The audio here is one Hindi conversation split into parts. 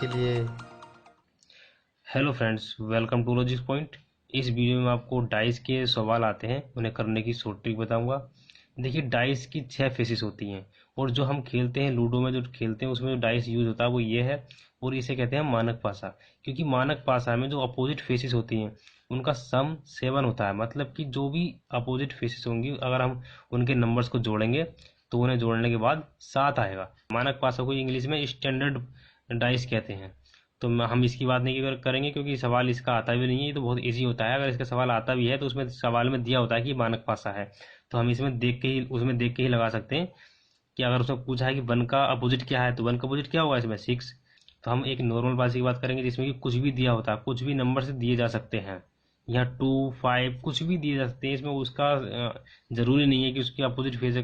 के लिए। Hello friends, welcome to logic point. इस वीडियो में आपको डाइस के सवाल आते हैं, उन्हें करने की शॉर्ट ट्रिक बताऊंगा। देखिए, डाइस की 6 फेसेस होती हैं और जो हम खेलते हैं लूडो में, जो खेलते हैं उसमें जो डाइस यूज होता है वो ये है, और इसे कहते हैं मानक पासा। क्योंकि मानक पासा में जो अपोजिट फेसेस होती हैं उनका सम 7 होता है। मतलब कि जो भी अपोजिट फेसेस होंगी, अगर हम उनके नंबर्स को जोड़ेंगे तो उन्हें जोड़ने के बाद 7 आएगा। मानक पासा को इंग्लिश में स्टैंडर्ड डाइस कहते हैं। तो हम इसकी बात नहीं करेंगे क्योंकि सवाल इसका आता भी नहीं है। ये तो बहुत इजी होता है। अगर इसका सवाल आता भी है तो उसमें सवाल में दिया होता है कि मानक पासा है, तो हम इसमें देख के ही उसमें देख के ही लगा सकते हैं कि अगर उसमें पूछा है कि वन का अपोजिट क्या है तो वन का अपोजिट क्या होगा इसमें 6। तो हम एक नॉर्मल पास की बात करेंगे जिसमें कि कुछ भी दिया होता है, कुछ भी नंबर से दिए जा सकते हैं। यहाँ 2, 5 कुछ भी दिए जा सकते हैं। इसमें उसका जरूरी नहीं है कि उसके अपोजिट फेस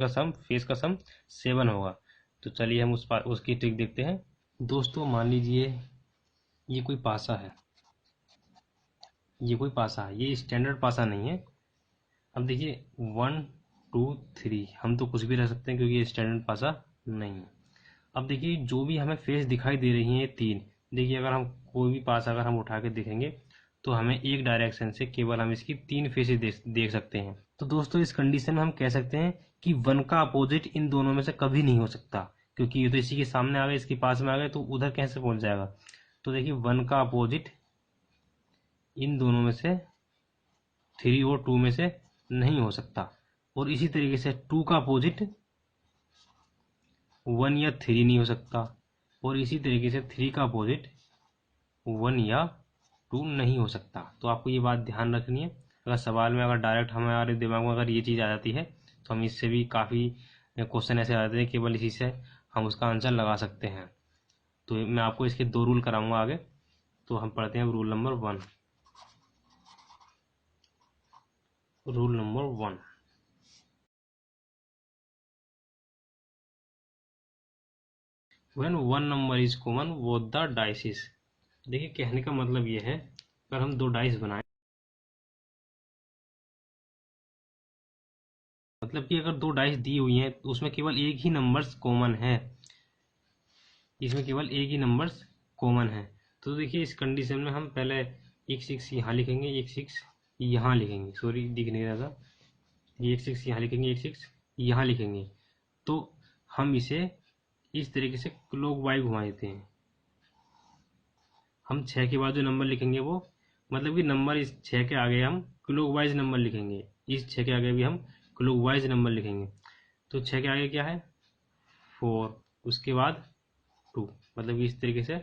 का सम 7 होगा। तो चलिए हम उसकी ट्रिक देखते हैं। दोस्तों, मान लीजिए ये कोई पासा है, ये स्टैंडर्ड पासा नहीं है। अब देखिए 1, 2, 3 हम तो कुछ भी रख सकते हैं क्योंकि ये स्टैंडर्ड पासा नहीं है। अब देखिए जो भी हमें फेस दिखाई दे रही है 3। देखिए अगर हम कोई भी पास अगर हम उठा के देखेंगे तो हमें एक डायरेक्शन से केवल हम इसकी 3 फेसेस देख सकते हैं। तो दोस्तों, इस कंडीशन में हम कह सकते हैं कि वन का अपोजिट इन दोनों में से कभी नहीं हो सकता, क्योंकि ये तो इसी के सामने आ गए, इसके पास में आ गए, तो उधर कैसे पहुंच जाएगा। तो देखिए वन का अपोजिट इन दोनों में से 3 और 2 में से नहीं हो सकता। और इसी तरीके से 2 का अपोजिट 1 या 3 नहीं हो सकता। और इसी तरीके से 3 का अपोजिट 1 या 2 नहीं हो सकता। तो आपको ये बात ध्यान रखनी है। अगर सवाल में अगर डायरेक्ट हमारे दिमाग में अगर ये चीज़ आ जाती है तो हम इससे भी काफ़ी क्वेश्चन ऐसे आ जाते हैं, केवल इसी से हम उसका आंसर लगा सकते हैं। तो मैं आपको इसके 2 रूल कराऊंगा आगे। तो हम पढ़ते हैं rule number 1। Rule number 1, when one number is common both the dices. देखिए कहने का मतलब ये है, अगर हम 2 डाइस बनाएं, मतलब कि अगर 2 डाइस दी हुई हैं तो उसमें केवल एक ही नंबर्स कॉमन है, इसमें केवल एक ही नंबर्स कॉमन है। तो देखिए इस कंडीशन में हम पहले एक 6 यहाँ लिखेंगे, एक 6 यहाँ लिखेंगे, सॉरी दिख नहीं रहा था, ये एक 6 यहाँ लिखेंगे, एक 6 यहाँ लिखेंगे। तो हम इसे इस तरीके से क्लॉकवाइज घुमा देते हैं। हम 6 के बाद जो नंबर लिखेंगे वो, मतलब कि नंबर इस 6 के आगे हम क्लॉकवाइज नंबर लिखेंगे, इस 6 के आगे भी हम क्लॉकवाइज नंबर लिखेंगे। तो 6 के आगे क्या है 4, उसके बाद 2, मतलब कि इस तरीके से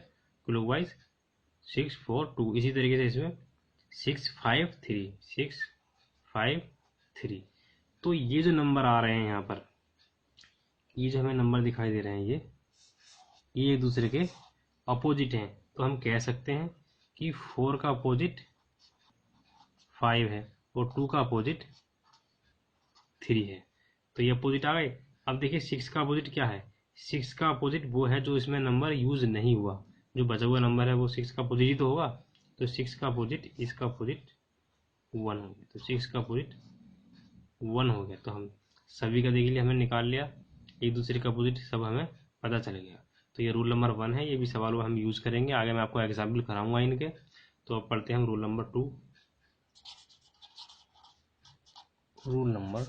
क्लॉकवाइज 6, 4, 2। इसी तरीके से इसमें 6, 5, 3, 6, 5, 3। तो ये जो नंबर आ रहे हैं यहाँ पर, ये जो हमें नंबर दिखाई दे रहे हैं, ये एक दूसरे के अपोजिट हैं। तो हम कह सकते हैं कि 4 का अपोजिट 5 है और 2 का अपोजिट 3 है। तो ये अपोजिट आ गए। अब देखिए 6 का अपोजिट क्या है। 6 का अपोजिट वो है जो इसमें नंबर यूज नहीं हुआ, जो बचा हुआ नंबर है वो 6 का अपोजिट ही तो होगा। तो 6 का अपोजिट इसका अपोजिट 1 हो गया, तो 6 का अपोजिट 1 हो गया। तो हम सभी का देख लिया, हमें निकाल लिया, एक दूसरे का अपोजिट सब हमें पता चल गया। तो ये रूल नंबर 1 है, ये भी सवाल हम यूज करेंगे आगे, मैं आपको एग्जाम्पल कराऊंगा इनके। तो अब पढ़ते हैं हम rule number 2। Rule number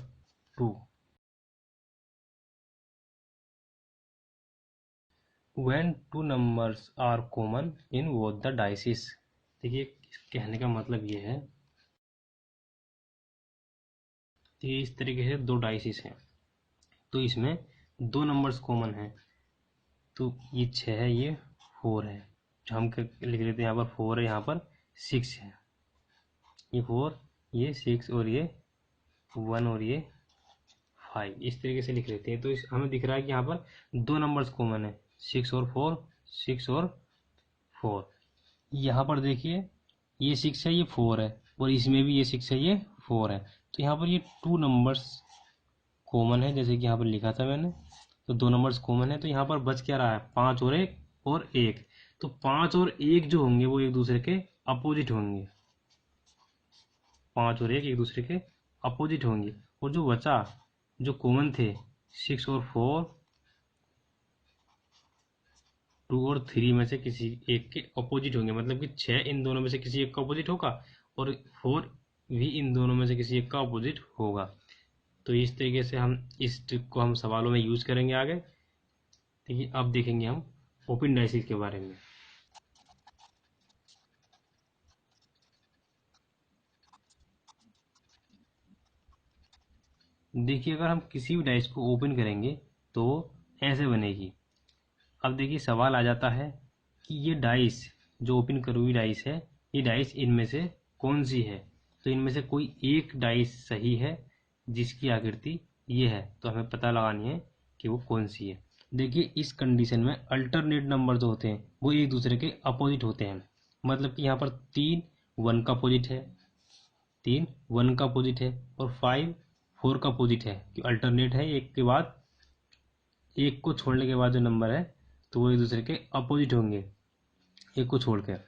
2, when 2 numbers are common in both the dices. देखिए कहने का मतलब ये है कि इस तरीके से 2 डाइसिस हैं, तो इसमें 2 नंबर्स कॉमन हैं। तो ये 6 है, ये 4 है, जो हम लिख लेते हैं यहाँ पर 4 है, यहाँ पर 6 है। ये 4, ये 6 और ये 1 और ये 5, इस तरीके से लिख लेते हैं। तो इस हमें दिख रहा है कि यहाँ पर 2 नंबर्स कॉमन है, 6 और 4, 6 और 4। यहाँ पर देखिए ये 6 है, ये 4 है, और इसमें भी ये 6 है, ये 4 है। तो यहाँ पर ये 2 नंबर्स कॉमन है, जैसे कि यहाँ पर लिखा था मैंने। तो 2 नंबर्स कॉमन है, तो यहाँ पर बच क्या रहा है 5 और 1 और 1। तो 5 और 1 जो होंगे वो एक दूसरे के अपोजिट होंगे, 5 और 1 एक दूसरे के अपोजिट होंगे। और जो बचा, जो कॉमन थे 6 और 4, टू और थ्री में से किसी एक के अपोजिट होंगे, मतलब कि 6 इन दोनों में से किसी एक का अपोजिट होगा और 4 भी इन दोनों में से किसी एक का अपोजिट होगा। तो इस तरीके से हम इस ट्रिक को हम सवालों में यूज करेंगे आगे। देखिए अब देखेंगे हम ओपन डाइसिस के बारे में। देखिए अगर हम किसी भी डाइस को ओपन करेंगे तो ऐसे बनेगी। अब देखिए सवाल आ जाता है कि ये डाइस जो ओपन करी हुई डाइस है, ये डाइस इनमें से कौन सी है। तो इनमें से कोई एक डाइस सही है जिसकी आकृति ये है, तो हमें पता लगानी है कि वो कौन सी है। देखिए इस कंडीशन में अल्टरनेट नंबर जो होते हैं वो एक दूसरे के अपोजिट होते हैं। मतलब कि यहाँ पर 3 1 का अपोजिट है, 3 1 का अपोजिट है और 5 4 का अपोजिट है, कि अल्टरनेट है। एक के बाद एक को छोड़ने के बाद जो नंबर है तो वो एक दूसरे के अपोजिट होंगे एक को छोड़कर।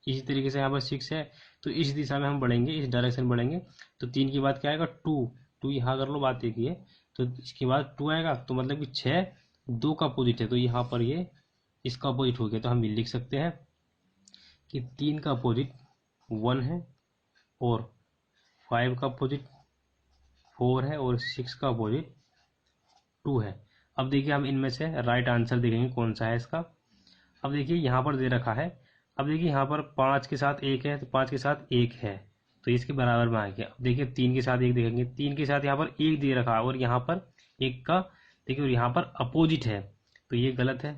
इसी तरीके से यहाँ पर 6 है तो इस दिशा में हम बढ़ेंगे, इस डायरेक्शन बढ़ेंगे। तो 3 के बाद क्या आएगा 2, 2 यहाँ कर लो, बात एक ही है। तो इसके बाद 2 आएगा तो मतलब कि 6 2 का अपोजिट है, तो यहाँ पर ये इसका अपोजिट हो गया। तो हम ये लिख सकते हैं कि 3 का अपोजिट 1 है और 5 का अपोजिट 4 है और 6 का अपोजिट 2 है। अब देखिए हम इनमें से राइट आंसर देखेंगे कौन सा है इसका। अब देखिए यहाँ पर दे रखा है, अब देखिए यहाँ पर 5 के साथ 1 है तो 5 के साथ 1 है तो इसके बराबर में आ गया। अब देखिए 3 के साथ 1 देखेंगे, 3 के साथ यहाँ पर 1 दे रखा है और यहाँ पर 1 का देखिए और यहाँ पर अपोजिट है, तो ये गलत है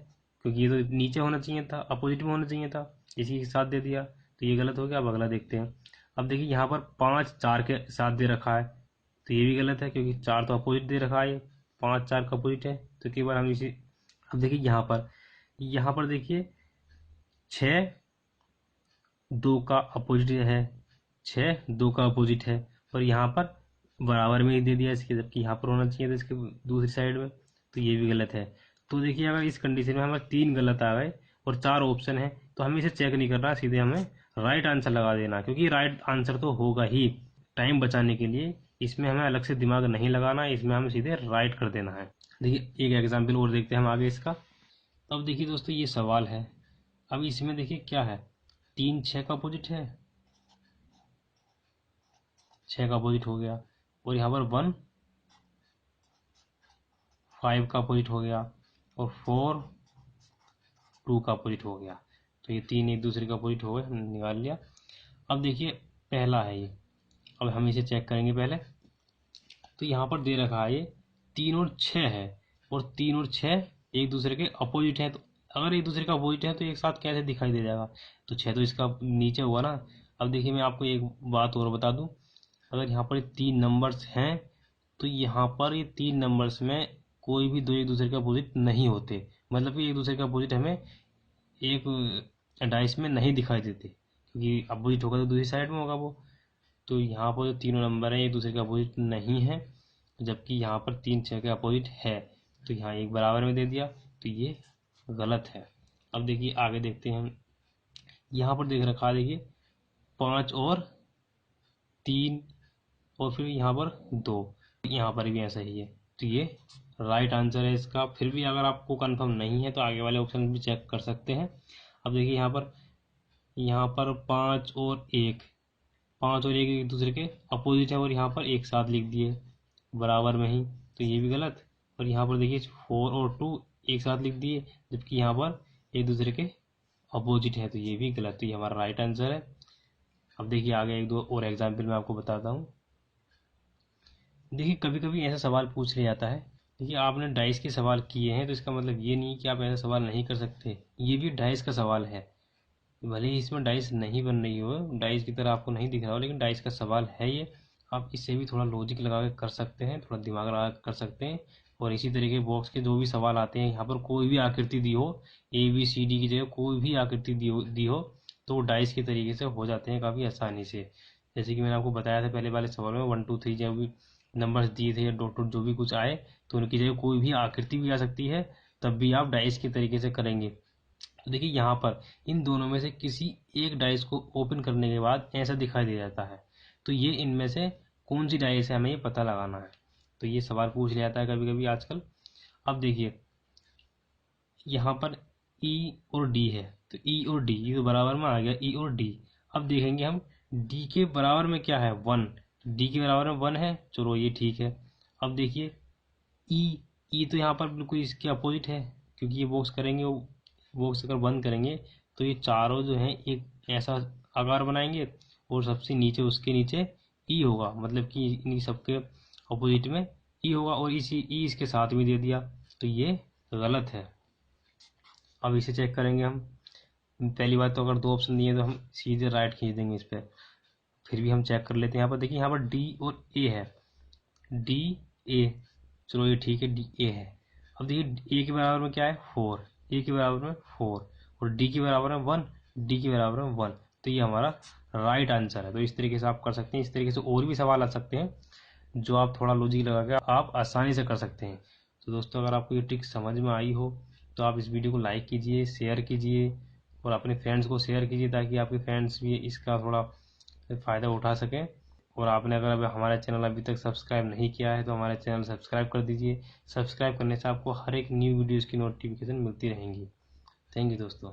क्योंकि ये तो नीचे होना चाहिए था, अपोजिट में होना चाहिए था, इसी के साथ दे दिया तो ये गलत हो गया। अब अगला देखते हैं। अब देखिए यहाँ पर 5 4 के साथ दे रखा है तो ये भी गलत है क्योंकि 4 तो अपोजिट दे रखा है, 5 4 का अपोजिट है तो कई बार हम इसी। अब देखिए यहाँ पर देखिए 6 2 का अपोजिट है, 6 2 का अपोजिट है और यहाँ पर बराबर में ही दे दिया इसके, जबकि यहाँ पर होना चाहिए था इसके दूसरी साइड में, तो ये भी गलत है। तो देखिए अगर इस कंडीशन में हमारे 3 गलत आ गए और 4 ऑप्शन है तो हमें इसे चेक नहीं करना, सीधे हमें राइट आंसर लगा देना, क्योंकि राइट आंसर तो होगा ही। टाइम बचाने के लिए इसमें हमें अलग से दिमाग नहीं लगाना, इसमें हमें सीधे राइट कर देना है। देखिए एक एग्जाम्पल और देखते हैं हम आगे इसका। अब देखिए दोस्तों ये सवाल है, अब इसमें देखिए क्या है, 3 6 का अपोजिट है, 6 का अपोजिट हो गया और यहाँ पर 1 5 का अपोजिट हो गया और 4 2 का अपोजिट हो गया। तो ये 3 एक दूसरे का अपोजिट हो गए, हमने निकाल लिया। अब देखिए पहला है ये, अब हम इसे चेक करेंगे पहले। तो यहाँ पर दे रखा है ये 3 और 6 है और 3 और 6 एक दूसरे के अपोजिट है, तो अगर एक दूसरे का अपोजिट है तो एक साथ कैसे दिखाई दे जाएगा, तो 6 तो इसका नीचे हुआ ना। अब देखिए मैं आपको एक बात और बता दूं, अगर यहाँ पर 3 नंबर्स हैं तो यहाँ पर ये 3 नंबर्स में कोई भी दो एक दूसरे के अपोजिट नहीं होते, मतलब कि एक दूसरे का अपोजिट हमें एक डाइस में नहीं दिखाई देते, क्योंकि अपोजिट होगा तो दूसरी साइड में होगा वो। तो यहाँ पर जो तीनों नंबर हैं एक दूसरे के अपोजिट नहीं है, जबकि यहाँ पर 3 6 के अपोजिट है, तो यहाँ एक बराबर में दे दिया, तो ये गलत है। अब देखिए आगे देखते हैं हम। यहाँ पर देख रखा है देखिए 5 और 3 और फिर यहाँ पर 2, यहाँ पर भी ऐसा ही है, तो ये राइट आंसर है इसका। फिर भी अगर आपको कंफर्म नहीं है तो आगे वाले ऑप्शन भी चेक कर सकते हैं। अब देखिए यहाँ पर 5 और 1, 5 और 1 एक दूसरे के अपोजिट है और यहाँ पर एक साथ लिख दिए बराबर में ही, तो ये भी गलत। और यहाँ पर देखिए 4 और 2 एक साथ लिख दिए जबकि यहाँ पर एक दूसरे के अपोजिट है, तो ये भी गलत, तो ये हमारा राइट आंसर है। अब देखिए आगे एक दो और एग्जाम्पल मैं आपको बताता हूँ। देखिए कभी कभी ऐसा सवाल पूछ लिया जाता है, देखिए आपने डाइस के सवाल किए हैं तो इसका मतलब ये नहीं कि आप ऐसा सवाल नहीं कर सकते, ये भी डाइस का सवाल है। भले ही इसमें डाइस नहीं बन रही हो, डाइस की तरह आपको नहीं दिख रहा हो, लेकिन डाइस का सवाल है ये। आप इससे भी थोड़ा लॉजिक लगा के कर सकते हैं, थोड़ा दिमाग लगा कर सकते हैं। और इसी तरीके बॉक्स के जो भी सवाल आते हैं, यहाँ पर कोई भी आकृति दी हो, ABCD की जगह कोई भी आकृति दी हो तो डाइस के तरीके से हो जाते हैं काफ़ी आसानी से। जैसे कि मैंने आपको बताया था पहले वाले सवाल में 1 2 3 जो भी नंबर्स दिए थे या डॉट डॉट जो भी कुछ आए, तो उनकी जगह कोई भी आकृति भी आ सकती है, तब भी आप डाइस के तरीके से करेंगे। तो देखिए यहाँ पर इन दोनों में से किसी एक डाइस को ओपन करने के बाद ऐसा दिखाई दे जाता है, तो ये इनमें से कौन सी डाइस है हमें ये पता लगाना है। तो ये सवाल पूछ लिया जाता है कभी कभी आजकल। अब देखिए यहाँ पर ई और डी है, तो ई और डी, ये तो बराबर में आ गया ई और डी। अब देखेंगे हम डी के बराबर में क्या है, 1, डी के बराबर में 1 है, चलो ये ठीक है। अब देखिए ई तो यहाँ पर बिल्कुल इसके अपोजिट है, क्योंकि ये बॉक्स करेंगे, वो बॉक्स अगर बंद करेंगे तो ये चारों जो हैं एक ऐसा आकार बनाएंगे और सबसे नीचे उसके नीचे ई होगा, मतलब कि इन सबके अपोजिट में ई होगा, और इसी ई इसके साथ में दे दिया, तो ये गलत है। अब इसे चेक करेंगे हम। पहली बात तो अगर 2 ऑप्शन दिए तो हम सीधे राइट खींच देंगे इस पर, फिर भी हम चेक कर लेते हैं। यहाँ पर देखिए, यहाँ पर डी और ए है, डी ए, चलो ये ठीक है, डी ए है। अब देखिए ए के बराबर में क्या है, 4, ए के बराबर में 4, और डी के बराबर में 1, डी के बराबर में 1, तो ये हमारा राइट आंसर है। तो इस तरीके से आप कर सकते हैं। इस तरीके से और भी सवाल आ सकते हैं जो आप थोड़ा लॉजिक लगा के आप आसानी से कर सकते हैं। तो दोस्तों, अगर आपको ये ट्रिक समझ में आई हो तो आप इस वीडियो को लाइक कीजिए, शेयर कीजिए और अपने फ्रेंड्स को शेयर कीजिए, ताकि आपके फ्रेंड्स भी इसका थोड़ा फ़ायदा उठा सकें। और आपने अगर हमारा चैनल अभी तक सब्सक्राइब नहीं किया है तो हमारे चैनल सब्सक्राइब कर दीजिए। सब्सक्राइब करने से आपको हर एक न्यू वीडियोज़ की नोटिफिकेशन मिलती रहेंगी। थैंक यू दोस्तों।